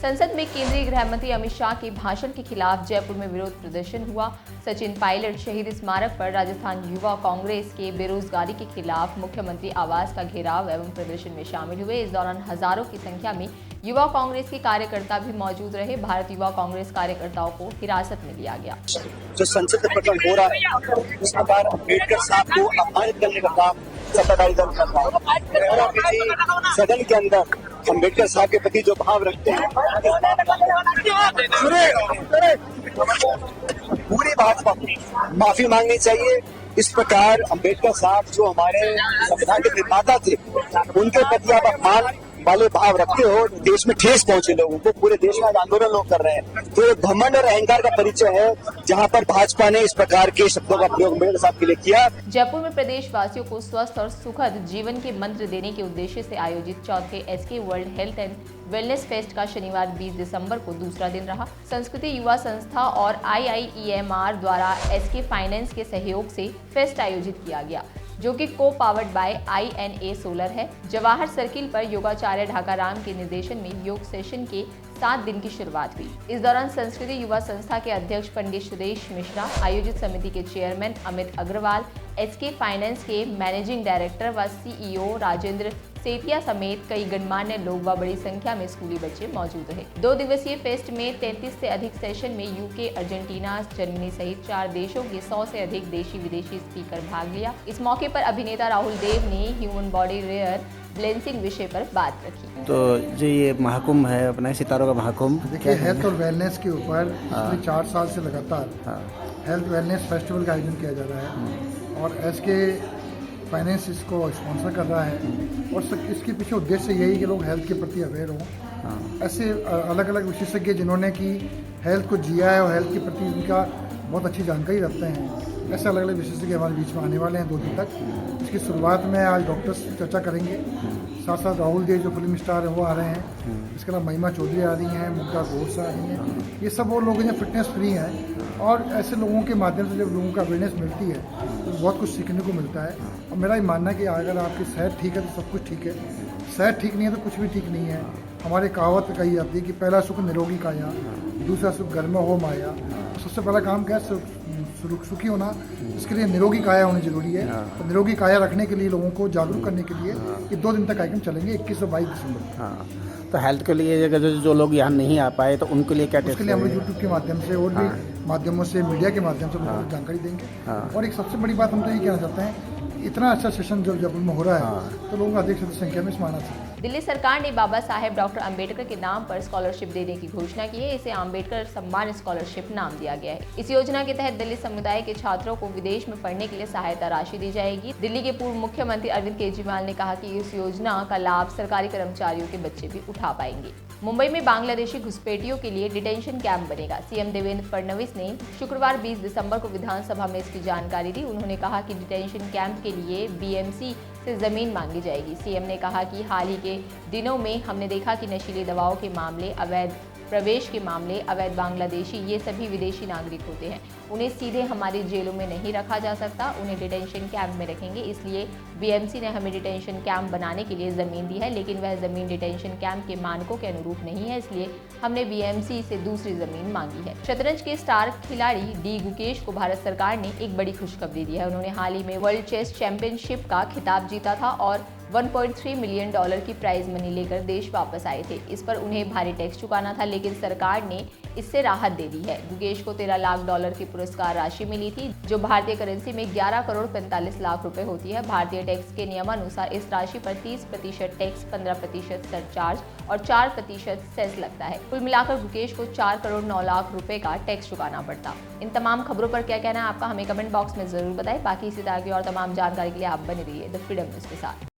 संसद में केंद्रीय गृह मंत्री अमित शाह के भाषण के खिलाफ जयपुर में विरोध प्रदर्शन हुआ। सचिन पायलट शहीद स्मारक पर राजस्थान युवा कांग्रेस के बेरोजगारी के खिलाफ मुख्यमंत्री आवास का घेराव एवं प्रदर्शन में शामिल हुए। इस दौरान हजारों की संख्या में युवा कांग्रेस के कार्यकर्ता भी मौजूद रहे। भारत युवा कांग्रेस कार्यकर्ताओं को हिरासत में लिया गया। जो संसद में प्रकरण हो रहा है उस प्रकार अम्बेडकर साहब को अपमानित करने का काम सत्ताधारी दल कर रहा है। सदन के अंदर अम्बेडकर साहब के प्रति जो भाव रखते हैं पूरी भाजपा माफी मांगनी चाहिए। इस प्रकार अम्बेडकर साहब जो हमारे संविधान के निर्माता थे उनके प्रति आप अपमान वाले भाव रखते हो, देश में ठेस पहुंचे लोगों को, पूरे देश में आंदोलन लोग कर रहे हैं। तो ये घमंड और अहंकार का परिचय है जहां पर भाजपा ने इस प्रकार के शब्दों का प्रयोग अम्बेडकर साहब के लिए किया। जयपुर में प्रदेश वासियों को स्वस्थ और सुखद जीवन के मंत्र देने के उद्देश्य से आयोजित चौथे SK world health and wellness fest का शनिवार 20 दिसंबर को दूसरा दिन रहा। संस्कृति युवा संस्था और IIEMR द्वारा एसके फाइनेंस के सहयोग से फेस्ट आयोजित किया गया, जो कि को पावर्ड बाय INA सोलर है। जवाहर सर्किल पर योगाचार्य ढाका राम के निर्देशन में योग सेशन के 7 दिन की शुरुआत हुई। इस दौरान संस्कृति युवा संस्था के अध्यक्ष पंडित सुदेश मिश्रा, आयोजित समिति के chairman Amit Agarwal, SK finance के मैनेजिंग डायरेक्टर व CEO राजेंद्र सेतिया समेत कई गणमान्य लोग व बड़ी संख्या में स्कूली बच्चे मौजूद रहे। 2 दिवसीय फेस्ट में 33 से अधिक सेशन में UK, अर्जेंटीना, जर्मनी सहित 4 देशों के 100 से अधिक देशी विदेशी स्पीकर भाग लिया। इस मौके पर अभिनेता राहुल देव ने ह्यूमन बॉडी रेयर ब्लेंसिंग विषय पर बात रखी। तो जो ये महाकुंभ है अपने सितारों का महाकुंभ, देखिए हेल्थ और वेलनेस के ऊपर पिछले 4 साल से लगातार हेल्थ वेलनेस फेस्टिवल का आयोजन किया जा रहा है और एसके फाइनेंस इसको स्पॉन्सर कर रहा है और इसके पीछे उद्देश्य यही है कि लोग हेल्थ के प्रति अवेयर हों। ऐसे अलग अलग विशेषज्ञ जिन्होंने कि हेल्थ को जिया है और हेल्थ के प्रति उनका बहुत अच्छी जानकारी रखते हैं, ऐसे अलग अलग विशेषज्ञ हमारे बीच में आने वाले हैं 2 दिन तक। इसकी शुरुआत में आज डॉक्टर्स चर्चा करेंगे, साथ साथ राहुल देव जो फिल्म स्टार है वो आ रहे हैं, इसके अलावा महिमा चौधरी आ रही हैं, मुग्धा घोष आ रही हैं। ये सब वो लोग हैं फिटनेस फ्री हैं और ऐसे लोगों के माध्यम से जब लोगों को अवेयरनेस मिलती है तो बहुत कुछ सीखने को मिलता है। और मेरा ये मानना है कि अगर आपकी सेहत ठीक है तो सब कुछ ठीक है, सेहत ठीक नहीं है तो कुछ भी ठीक नहीं है। हमारे कहावत कही जाती है कि पहला सुख निरोगी काया, दूसरा सुख घर में हो माया। सबसे पहला काम क्या है, सुखी होना, इसके लिए निरोगी काया होनी जरूरी है। तो निरोगी काया रखने के लिए लोगों को जागरूक करने के लिए ये 2 दिन तक कार्यक्रम चलेंगे, 21 और 22 दिसंबर। तो हेल्थ के लिए जो लोग यहाँ नहीं आ पाए तो उनके लिए क्या टिप्स? उसके लिए हम लोग यूट्यूब के माध्यम से और भी माध्यमों से, मीडिया के माध्यम से लोगों को जानकारी देंगे। और एक सबसे बड़ी बात हम तो ये कहना चाहते हैं, इतना अच्छा सेशन जब जयपुर में हो रहा है तो लोग अधिक से अधिक संख्या में इसमें आना चाहिए। दिल्ली सरकार ने बाबा साहेब डॉक्टर अंबेडकर के नाम पर स्कॉलरशिप देने की घोषणा की है। इसे अंबेडकर सम्मान स्कॉलरशिप नाम दिया गया है। इस योजना के तहत दिल्ली समुदाय के छात्रों को विदेश में पढ़ने के लिए सहायता राशि दी जाएगी। दिल्ली के पूर्व मुख्यमंत्री अरविंद केजरीवाल ने कहा कि इस योजना का लाभ सरकारी कर्मचारियों के बच्चे भी उठा पाएंगे। मुंबई में बांग्लादेशी घुसपैठियों के लिए डिटेंशन कैंप बनेगा। CM देवेंद्र फडणवीस ने शुक्रवार 20 दिसंबर को विधानसभा में इसकी जानकारी दी। उन्होंने कहा कि डिटेंशन कैंप के लिए BMC से जमीन मांगी जाएगी। CM ने कहा कि हाल ही के दिनों में हमने देखा कि नशीली दवाओं के मामले, अवैध प्रवेश के मामले, अवैध बांग्लादेशी, ये सभी विदेशी नागरिक होते हैं। उन्हें सीधे हमारी जेलों में नहीं रखा जा सकता, उन्हें डिटेंशन कैंप में रखेंगे। इसलिए BMC ने हमें डिटेंशन कैंप बनाने के लिए ज़मीन दी है, लेकिन वह ज़मीन डिटेंशन कैंप के मानकों के अनुरूप नहीं है, इसलिए हमने BMC से दूसरी ज़मीन मांगी है। शतरंज के स्टार खिलाड़ी D गुकेश को भारत सरकार ने एक बड़ी खुशखबरी दी है। उन्होंने हाल ही में वर्ल्ड चेस चैंपियनशिप का खिताब जीता था और $1.3 मिलियन की प्राइज मनी लेकर देश वापस आए थे। इस पर उन्हें भारी टैक्स चुकाना था, लेकिन सरकार ने इससे राहत दे दी है। गुकेश को $13 लाख की पुरस्कार राशि मिली थी, जो भारतीय करेंसी में 11 करोड़ 45 लाख रुपए होती है। भारतीय टैक्स के नियमानुसार इस राशि पर 30% टैक्स, 15% सरचार्ज और 4% सेस लगता है। कुल मिलाकर गुकेश को 4 करोड़ 9 लाख रुपए का टैक्स चुकाना पड़ता। इन तमाम खबरों पर क्या कहना है आपका, हमें कमेंट बॉक्स में जरूर बताएं। बाकी इसी तरह की और तमाम जानकारी के लिए आप बने रहिए द फ्रीडम न्यूज़ के साथ।